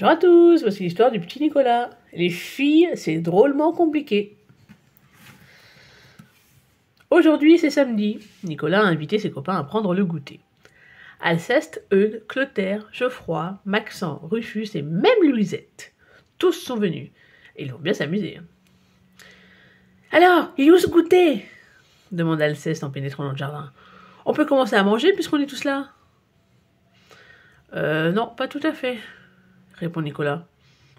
Bonjour à tous, voici l'histoire du petit Nicolas. Les filles, c'est drôlement compliqué. Aujourd'hui, c'est samedi. Nicolas a invité ses copains à prendre le goûter. Alceste, Eudes, Clotaire, Geoffroy, Maxent, Rufus et même Louisette. Tous sont venus. Et ils vont bien s'amuser. Alors, il est où ce goûter ? Demande Alceste en pénétrant dans le jardin. On peut commencer à manger puisqu'on est tous là. Non, pas tout à fait, répond Nicolas.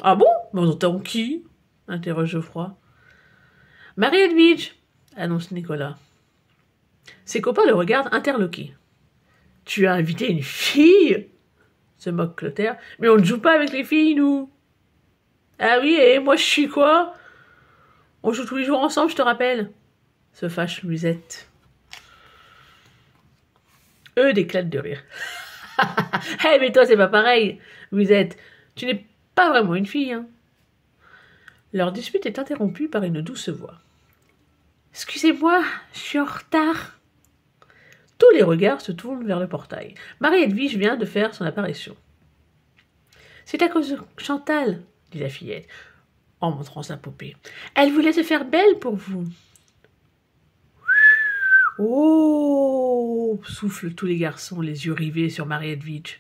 Ah bon ? Mais on entend qui ? Interroge Geoffroy. Marie-Edwige, annonce Nicolas. Ses copains le regardent interloqués. Tu as invité une fille ? Se moque Clotaire. Mais on ne joue pas avec les filles, nous. Ah oui, et moi je suis quoi ? On joue tous les jours ensemble, je te rappelle. Se fâche Louisette. Eudes éclate de rire. Hé, mais toi, c'est pas pareil, Louisette. Tu n'es pas vraiment une fille, hein. Leur dispute est interrompue par une douce voix. Excusez-moi, je suis en retard. Tous les regards se tournent vers le portail. Marie-Edwige vient de faire son apparition. C'est à cause de Chantal, dit la fillette, en montrant sa poupée. Elle voulait se faire belle pour vous. Oh, soufflent tous les garçons, les yeux rivés sur Marie-Edwige.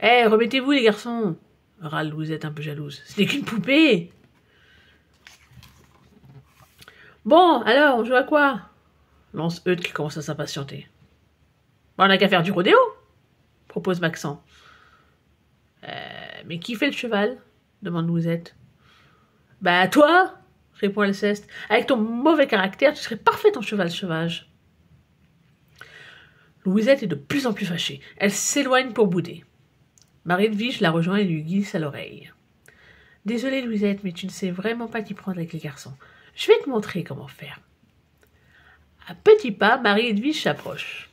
Eh, remettez-vous les garçons, râle Louisette un peu jalouse. Ce n'est qu'une poupée. Bon, alors, on joue à quoi ? Lance Eudes qui commence à s'impatienter. On n'a qu'à faire du rodéo, propose Maxent. Mais qui fait le cheval ? Demande Louisette. Bah toi, répond Alceste. Avec ton mauvais caractère, tu serais parfaite en cheval sauvage. Louisette est de plus en plus fâchée. Elle s'éloigne pour bouder. Marie-Edwige la rejoint et lui glisse à l'oreille. Désolée Louisette, mais tu ne sais vraiment pas t'y prendre avec les garçons. Je vais te montrer comment faire. À petits pas, Marie-Edwige s'approche.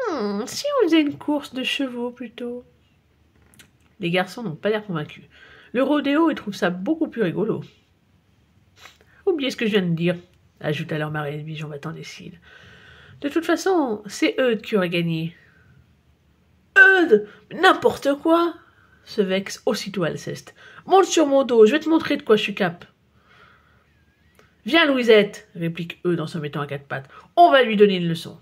Si on faisait une course de chevaux plutôt. Les garçons n'ont pas l'air convaincus. Le rodéo, ils trouvent ça beaucoup plus rigolo. Oubliez ce que je viens de dire, ajoute alors Marie-Edwige en battant des cils. De toute façon, c'est Eudes qui aurait gagné. Eudes, n'importe quoi, se vexe aussitôt Alceste. Monte sur mon dos, je vais te montrer de quoi je suis cap. Viens Louisette, réplique Eudes en se mettant à quatre pattes. On va lui donner une leçon.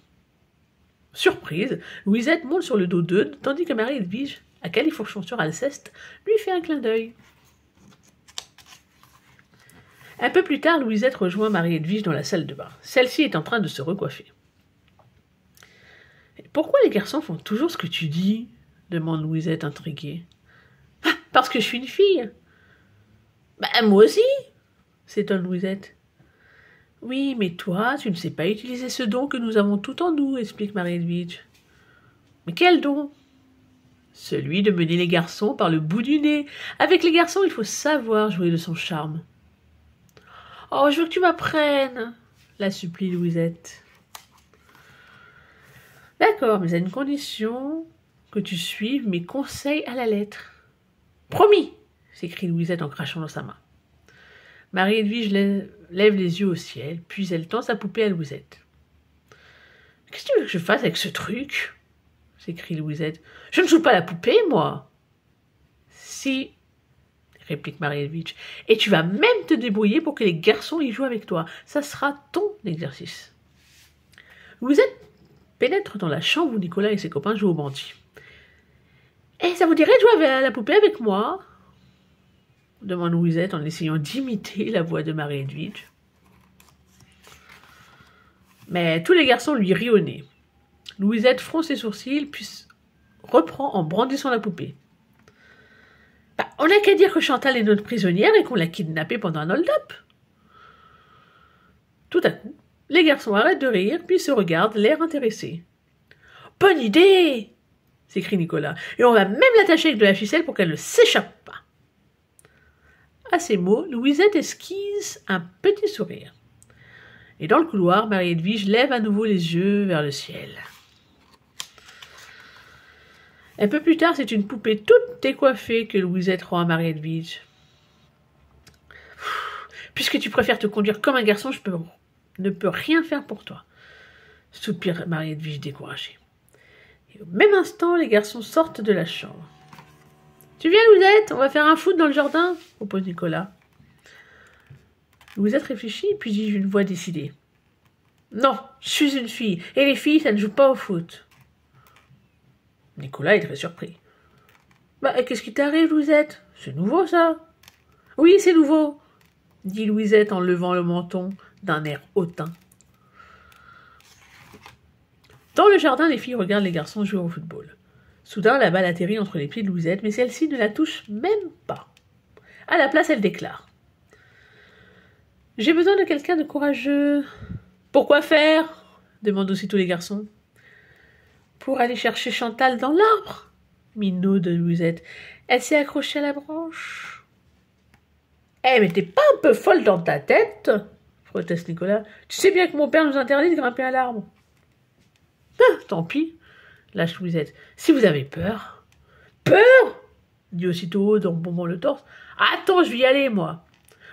Surprise, Louisette monte sur le dos d'Eudes, tandis que Marie-Edwige, à califourchon sur Alceste, lui fait un clin d'œil. Un peu plus tard, Louisette rejoint Marie-Edwige dans la salle de bain. Celle-ci est en train de se recoiffer. « Pourquoi les garçons font toujours ce que tu dis ?» demande Louisette intriguée. « Ah, parce que je suis une fille !»« Bah, moi aussi !» s'étonne Louisette. « Oui, mais toi, tu ne sais pas utiliser ce don que nous avons tout en nous, » explique Marie-Edwige. « Mais quel don ?»« Celui de mener les garçons par le bout du nez. Avec les garçons, il faut savoir jouer de son charme. »« Oh, je veux que tu m'apprennes !» la supplie Louisette. « D'accord, mais à une condition que tu suives mes conseils à la lettre. »« Promis !» s'écrie Louisette en crachant dans sa main. Marie-Edwige lève les yeux au ciel, puis elle tend sa poupée à Louisette. « Qu'est-ce que tu veux que je fasse avec ce truc ?» s'écrie Louisette. « Je ne joue pas la poupée, moi !»« Si !» réplique Marie-Edwige. « Et tu vas même te débrouiller pour que les garçons y jouent avec toi. Ça sera ton exercice. » Louisette pénètre dans la chambre où Nicolas et ses copains jouent au bandit. « Eh, ça vous dirait de jouer à la poupée avec moi ?» demande Louisette en essayant d'imiter la voix de Marie-Edwige. Mais tous les garçons lui rient au nez. Louisette fronce ses sourcils, puis reprend en brandissant la poupée. Bah, on n'a qu'à dire que Chantal est notre prisonnière et qu'on l'a kidnappée pendant un hold-up. Tout à coup, les garçons arrêtent de rire, puis se regardent, l'air intéressés. « Bonne idée !» s'écrie Nicolas. « Et on va même l'attacher avec de la ficelle pour qu'elle ne s'échappe pas. » À ces mots, Louisette esquisse un petit sourire. Et dans le couloir, Marie-Edwige lève à nouveau les yeux vers le ciel. Un peu plus tard, c'est une poupée toute décoiffée que Louisette rend à Marie-Edwige. « Puisque tu préfères te conduire comme un garçon, je ne peux rien faire pour toi. » soupire Marie-Edwige découragée. Et au même instant, les garçons sortent de la chambre. Tu viens, Louisette? On va faire un foot dans le jardin, propose Nicolas. Louisette réfléchit, puis dit d'une voix décidée. Non, je suis une fille, et les filles, ça ne joue pas au foot. Nicolas est très surpris. Bah, qu'est-ce qui t'arrive, Louisette? C'est nouveau, ça? Oui, c'est nouveau, dit Louisette en levant le menton d'un air hautain. Dans le jardin, les filles regardent les garçons jouer au football. Soudain, la balle atterrit entre les pieds de Louisette, mais celle-ci ne la touche même pas. À la place, elle déclare. J'ai besoin de quelqu'un de courageux. Pourquoi faire? Demandent aussitôt les garçons. Pour aller chercher Chantal dans l'arbre, minot de Louisette. Elle s'est accrochée à la branche. Eh, mais t'es pas un peu folle dans ta tête? Proteste Nicolas. Tu sais bien que mon père nous interdit de grimper à l'arbre. Ah, tant pis, lâche Louisette. Si vous avez peur. Peur? Dit aussitôt Aude en bombant le torse. Attends, je vais y aller, moi.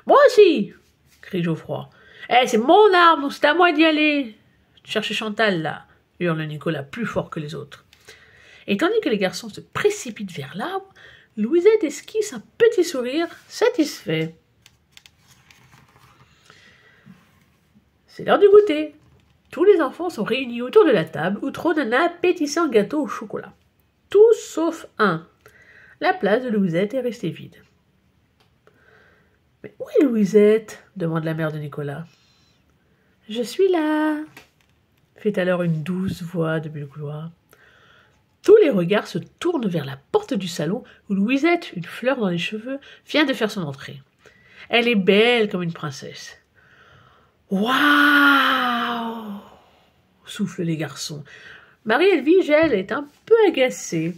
Moi aussi, crie Geoffroy. Eh, c'est mon arbre, donc c'est à moi d'y aller. Cherchez Chantal, là, hurle Nicolas plus fort que les autres. Et tandis que les garçons se précipitent vers l'arbre, Louisette esquisse un petit sourire satisfait. C'est l'heure du goûter. Tous les enfants sont réunis autour de la table où trône un appétissant gâteau au chocolat. Tous sauf un. La place de Louisette est restée vide. « Mais où est Louisette ?» demande la mère de Nicolas. « Je suis là !» fait alors une douce voix depuis le couloir. Tous les regards se tournent vers la porte du salon où Louisette, une fleur dans les cheveux, vient de faire son entrée. Elle est belle comme une princesse. « Waouh !» soufflent les garçons. Marie-Edwige, elle, est un peu agacée.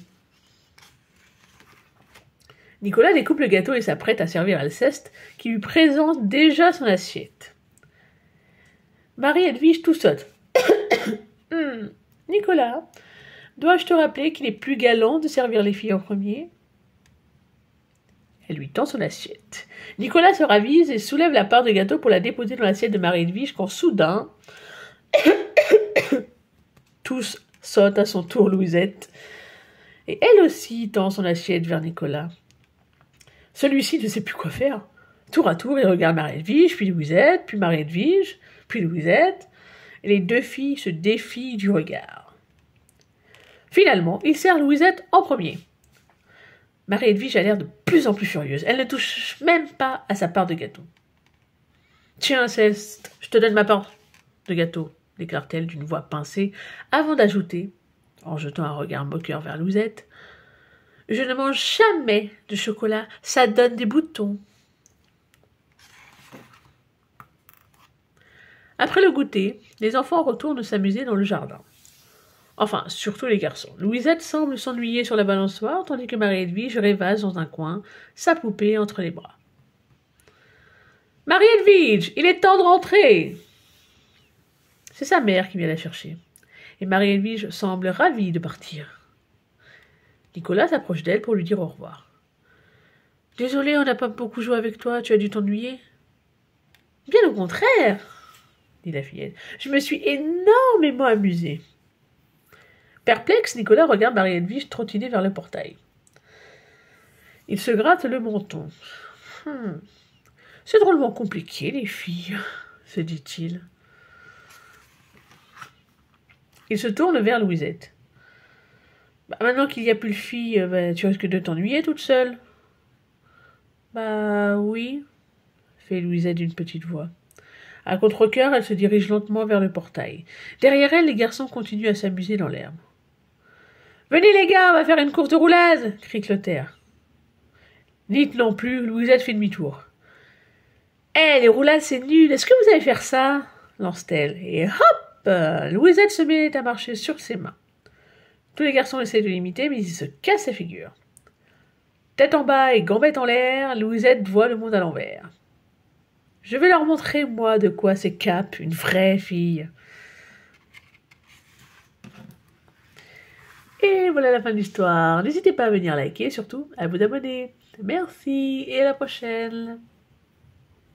Nicolas découpe le gâteau et s'apprête à servir Alceste, qui lui présente déjà son assiette. Marie-Edwige tout saute. Nicolas, dois-je te rappeler qu'il est plus galant de servir les filles en premier? Elle lui tend son assiette. Nicolas se ravise et soulève la part de gâteau pour la déposer dans l'assiette de Marie-Edwige quand soudain... Tous sautent à son tour Louisette. Et elle aussi tend son assiette vers Nicolas. Celui-ci ne sait plus quoi faire. Tour à tour, il regarde Marie-Edwige, puis Louisette, puis Marie-Edwige, puis Louisette, et les deux filles se défient du regard. Finalement, il sert Louisette en premier. Marie-Edwige a l'air de plus en plus furieuse. Elle ne touche même pas à sa part de gâteau. « Tiens, Céleste, je te donne ma part de gâteau, » déclare-t-elle d'une voix pincée, avant d'ajouter, en jetant un regard moqueur vers Louisette, « Je ne mange jamais de chocolat, ça donne des boutons. » Après le goûter, les enfants retournent s'amuser dans le jardin. Enfin, surtout les garçons. Louisette semble s'ennuyer sur la balançoire, tandis que Marie-Edwige rêvasse dans un coin, sa poupée entre les bras. « Marie-Edwige, il est temps de rentrer !» C'est sa mère qui vient la chercher. Et Marie-Edwige semble ravie de partir. Nicolas s'approche d'elle pour lui dire au revoir. « Désolé, on n'a pas beaucoup joué avec toi, tu as dû t'ennuyer ?»« Bien au contraire, » dit la fillette. « Je me suis énormément amusée. » Perplexe, Nicolas regarde Marie-Edwige trottiner vers le portail. Il se gratte le menton. « C'est drôlement compliqué, les filles, » se dit-il. Il se tourne vers Louisette. « Maintenant qu'il n'y a plus de filles, tu risques de t'ennuyer toute seule. »« Bah oui, » fait Louisette d'une petite voix. À contre-cœur, elle se dirige lentement vers le portail. Derrière elle, les garçons continuent à s'amuser dans l'herbe. « Venez les gars, on va faire une course de roulade !» crie Clotaire. Dites non plus, Louisette fait demi-tour. « Eh, les roulades, c'est nul, est-ce que vous allez faire ça ?» lance-t-elle. Et hop, Louisette se met à marcher sur ses mains. Tous les garçons essaient de l'imiter, mais ils se cassent la figure. Tête en bas et gambettes en l'air, Louisette voit le monde à l'envers. Je vais leur montrer, moi, de quoi c'est Cap, une vraie fille. Et voilà la fin de l'histoire. N'hésitez pas à venir liker, surtout à vous abonner. Merci et à la prochaine.